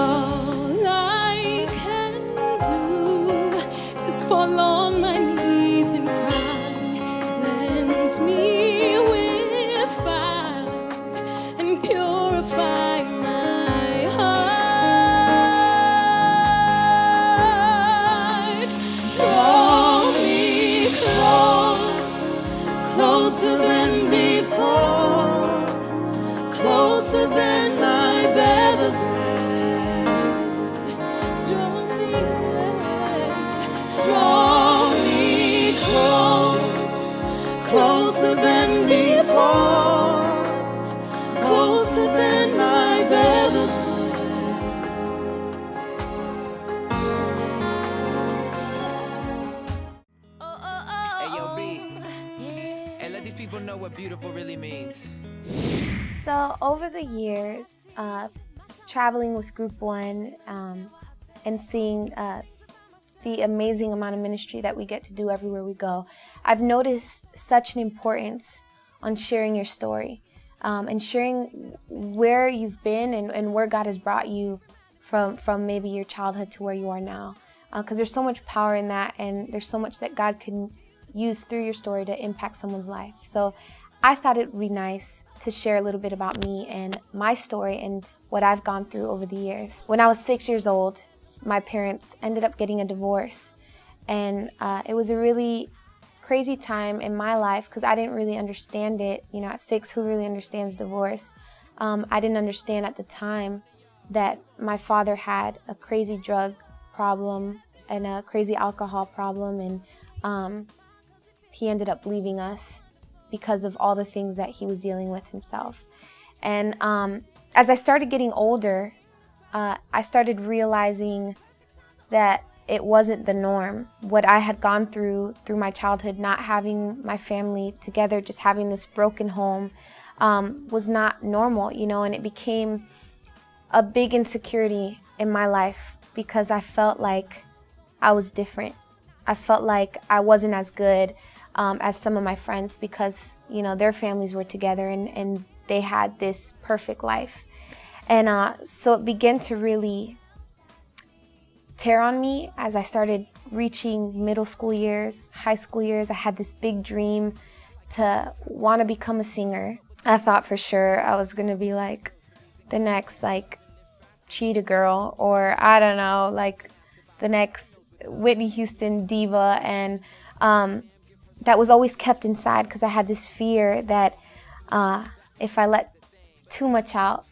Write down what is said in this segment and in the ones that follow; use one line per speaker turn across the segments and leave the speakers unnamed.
All I can do is fall on my knees and cry. Cleanse me with fire and purify my heart. Draw me close, closer than before, closer than I've ever been. Draw me close, closer than before, closer than I've ever been.
Hey, yo, B. And let these people know what beautiful really means.
So over the years, traveling with Group 1 and seeing the amazing amount of ministry that we get to do everywhere we go, I've noticed such an importance on sharing your story and sharing where you've been and where God has brought you from maybe your childhood to where you are now. Because there's so much power in that, and there's so much that God can use through your story to impact someone's life. So I thought it would be nice to share a little bit about me and my story and what I've gone through over the years. When I was 6 years old, my parents ended up getting a divorce, and it was a really crazy time in my life because I didn't really understand it. You know, at 6, who really understands divorce? I didn't understand at the time that my father had a crazy drug problem and a crazy alcohol problem, and he ended up leaving us because of all the things that he was dealing with himself. And as I started getting older, I started realizing that it wasn't the norm. What I had gone through my childhood, not having my family together, just having this broken home, was not normal, you know, and it became a big insecurity in my life because I felt like I was different. I felt like I wasn't as good as some of my friends because, you know, their families were together and they had this perfect life. And so it began to really tear on me as I started reaching middle school years, high school years. I had this big dream to want to become a singer. I thought for sure I was going to be like the next like Cheetah Girl, or I don't know, like the next Whitney Houston diva. And that was always kept inside because I had this fear that if I let too much out,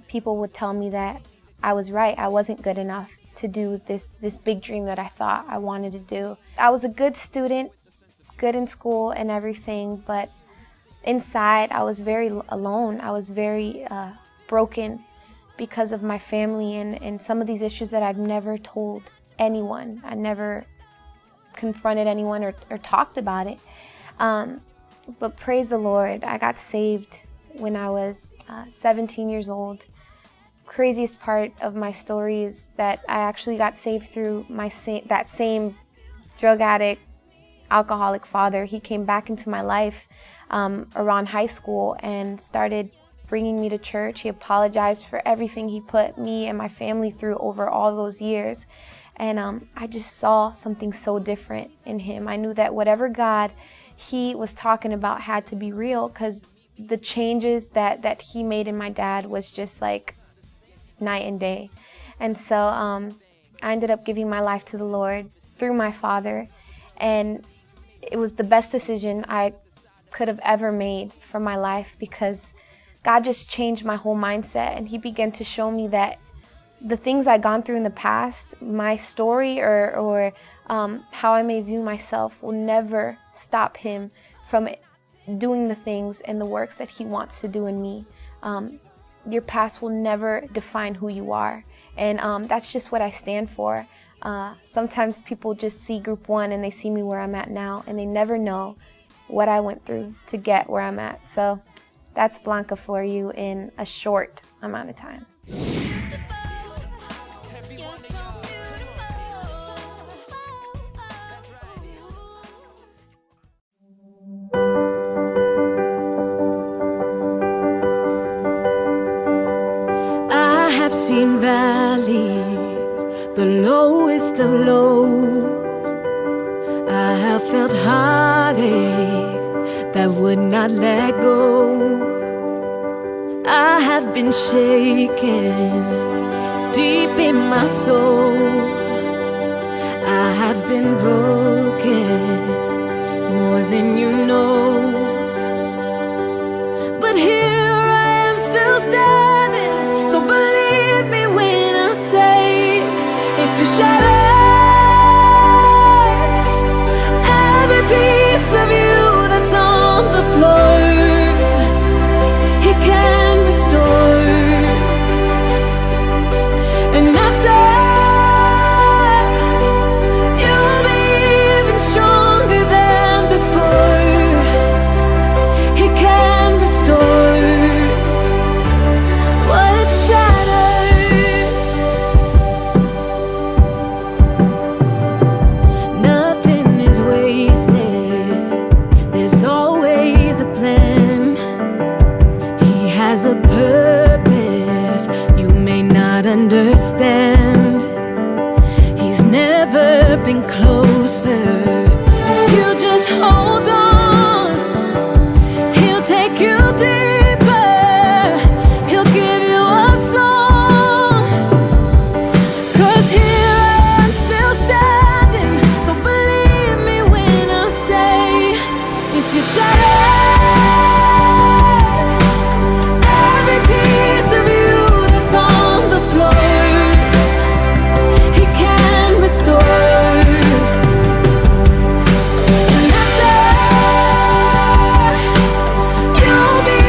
people would tell me that I was right. I wasn't good enough to do this big dream that I thought I wanted to do. I was a good student, good in school and everything, but inside I was very alone. I was very broken because of my family and some of these issues that I'd never told anyone. I never confronted anyone or talked about it. But praise the Lord, I got saved when I was 17 years old. Craziest part of my story is that I actually got saved through that same drug addict, alcoholic father. He came back into my life around high school and started bringing me to church. He apologized for everything he put me and my family through over all those years. And I just saw something so different in him. I knew that whatever God he was talking about had to be real, because the changes that he made in my dad was just like night and day. And so I ended up giving my life to the Lord through my father, and it was the best decision I could have ever made for my life, because God just changed my whole mindset, and he began to show me that the things I'd gone through in the past, my story or how I may view myself, will never stop him from doing the things and the works that he wants to do in me. Your past will never define who you are, and that's just what I stand for. Sometimes people just see Group 1 and they see me where I'm at now, and they never know what I went through to get where I'm at. So that's Blanca for you in a short amount of time.
seen valleys, the lowest of lows. I have felt heartache that would not let go. I have been shaken deep in my soul. I have been broken more than you know. But here I am still standing, so believe me when I say, if you shattered every piece of you that's on the floor, He can restore. And after, you'll be even stronger than before. He can restore what's shattered. Nothing is wasted, there's always a plan. He has a purpose you may not understand. He's never been closer. If you just hold on, He'll take you deeper. He'll give you a song. 'Cause here I am still standing, so believe me when I say, if you shattered every piece of you that's on the floor, He can restore. And after, you'll be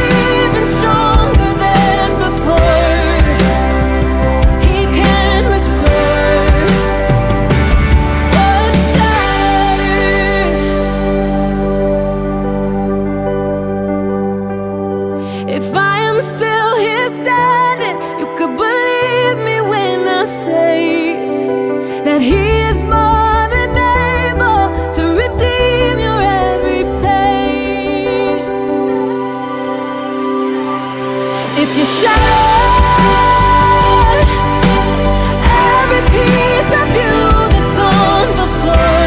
even stronger than before. He can restore what's shattered. If I am still here standing, you could believe me when I say that He is more than able to redeem your every pain. If you shattered every piece of you that's on the floor,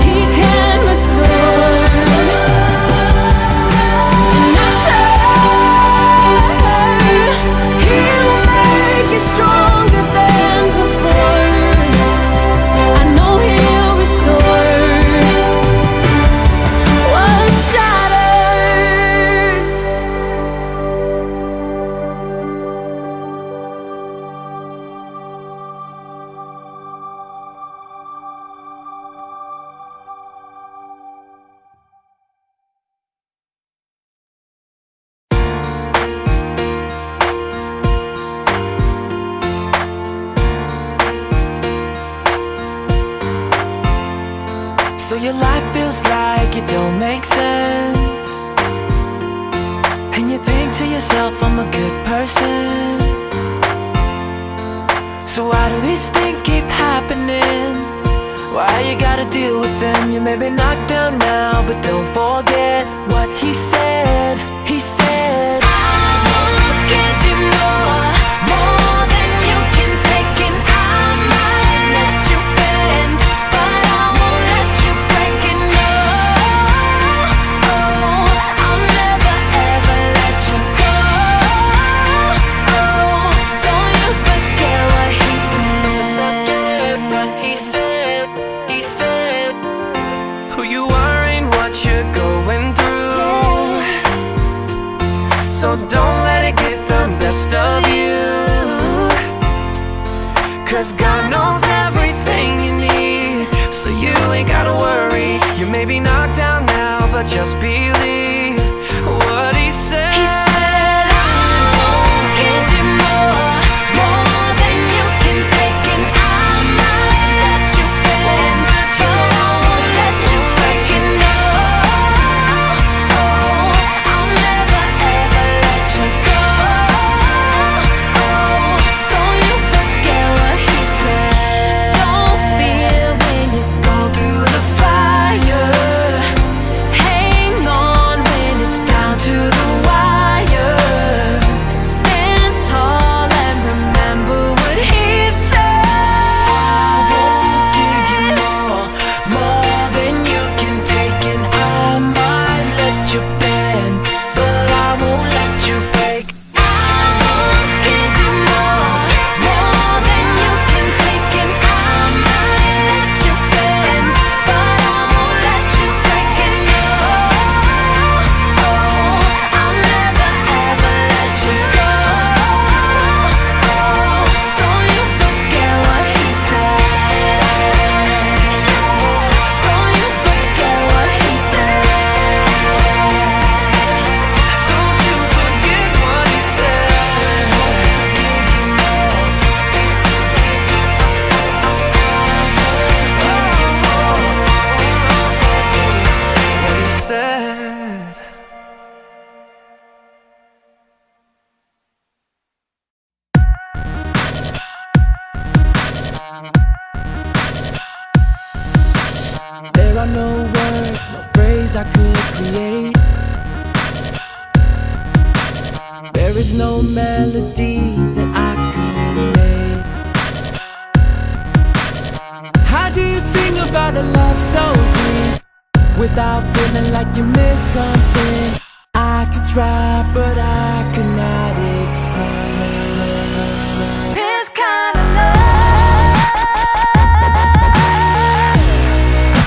He can restore. And after, He'll make you stronger than before. I know He'll restore what's shattered.
So your life feels like it don't make sense, and you think to yourself, I'm a good person. So why do these things keep happening? Why you gotta deal with them? You may be knocked down now, but don't forget what He said. He said, I will give you more than you can take, and I might let you bend, but I won't let you break it. No, I'll never ever let you go. Don't you forget what He said. He said, who you are ain't what you're going through. So don't let it get the best of you. 'Cause God knows everything you need, so you ain't gotta worry. You may be knocked down now, but just believe what He said. He said, I won't give you more than you can take, and I might let you bend, but I won't let you break it. No, I'll never ever let you go. Don't you forget what He said. Don't fear when you go through the fire. Hang on There are no words, no phrase I could create. There is no melody that I could make. How do you sing about a love so deep without feeling like you miss something? I could try, but I could not explain.
This kind of love.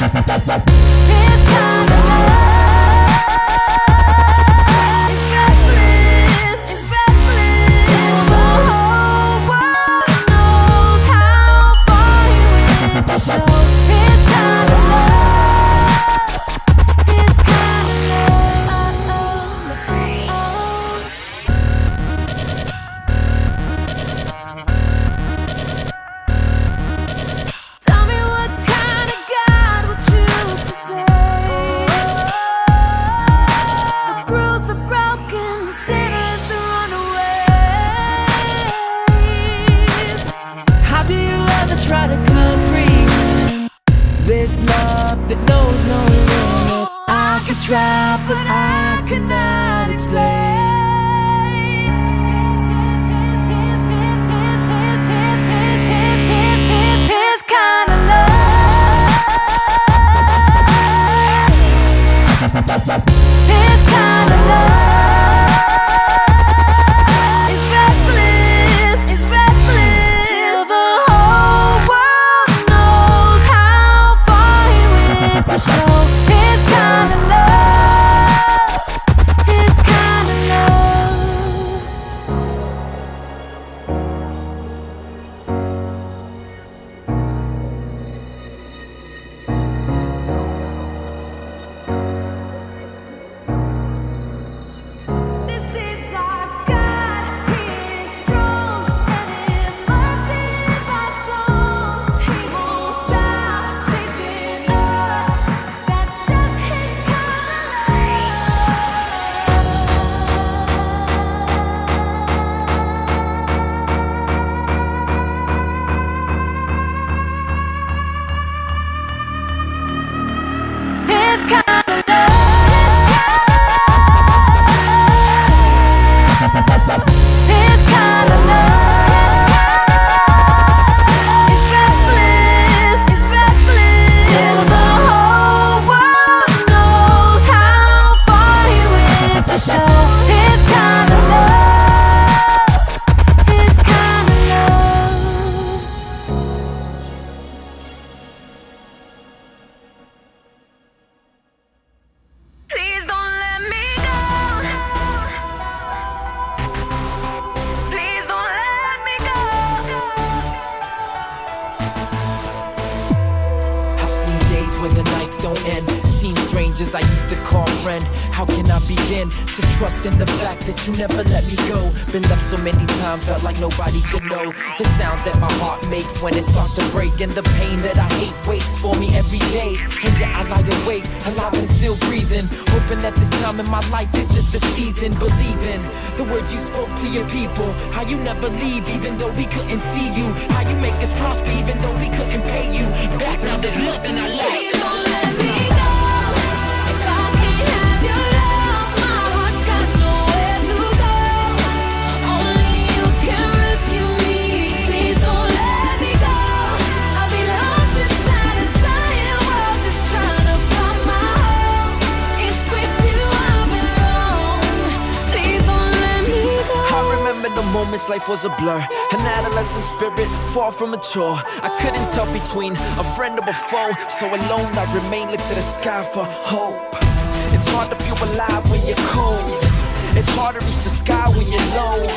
This kind of love. It's reckless, it's reckless. The whole world knows how far you went to show. This kind of love. This kind of Tell me what kind of God would choose to save the bruised, the broken, the sinners, the runaways.
How do you ever try to comprehend this love that knows no limit? I could try, but I could not explain.
This kind of love. This kind of love. It's reckless, it's reckless. Till the whole world knows how far he went to show. This kind of love. This kind of love. This is our God, He is strong, and His mercies are song. He won't stop chasing us, that's just His kind of love. His kind of love. This kind of love is reckless, it's reckless. Till the whole world knows how far he went to show. This kind of love, this kind of love. Please don't let me go. Please don't let me go.
I've seen days when the nights don't end, seen strangers I used to call friend. How can I begin to trust in the fact that you never let me go? Been left so many times, felt like nobody could know the sound that my heart makes when it starts to break, and the pain that I hate waits for me every day. And yet I lie awake, alive and still breathing, hoping that this time in my life is just a season. Believing the words you spoke to your people, how you never leave even though we couldn't see you, how you make us prosper even though we couldn't pay you back. Now there's nothing I like.
Please don't let me go. If I can't have your love, my heart's got nowhere to go. Only you can rescue me. Please don't let me go. I'll be lost inside a dying world, just trying to find my home. It's with you I belong. Please don't let me go.
I remember the moments life was a blur, an adolescent spirit far from mature. I couldn't tell between a friend or a foe, so alone I remained look to the sky for hope. It's hard to feel alive when you're cold, it's hard to reach the sky when you're low.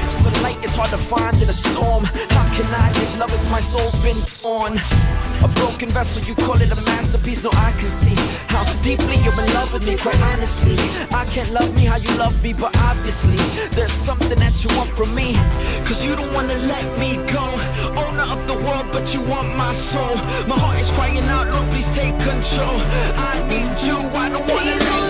Sunlight is hard to find in a storm. How can I give love if my soul's been torn? A broken vessel, you call it a masterpiece. No, I can see how deeply you're in love with me, quite honestly. I can't love me how you love me, but obviously there's something that you want from me, cause you don't wanna let me go. Owner of the world, but you want my soul. My heart is crying out, Lord, please take control. I need you, I don't wanna leave.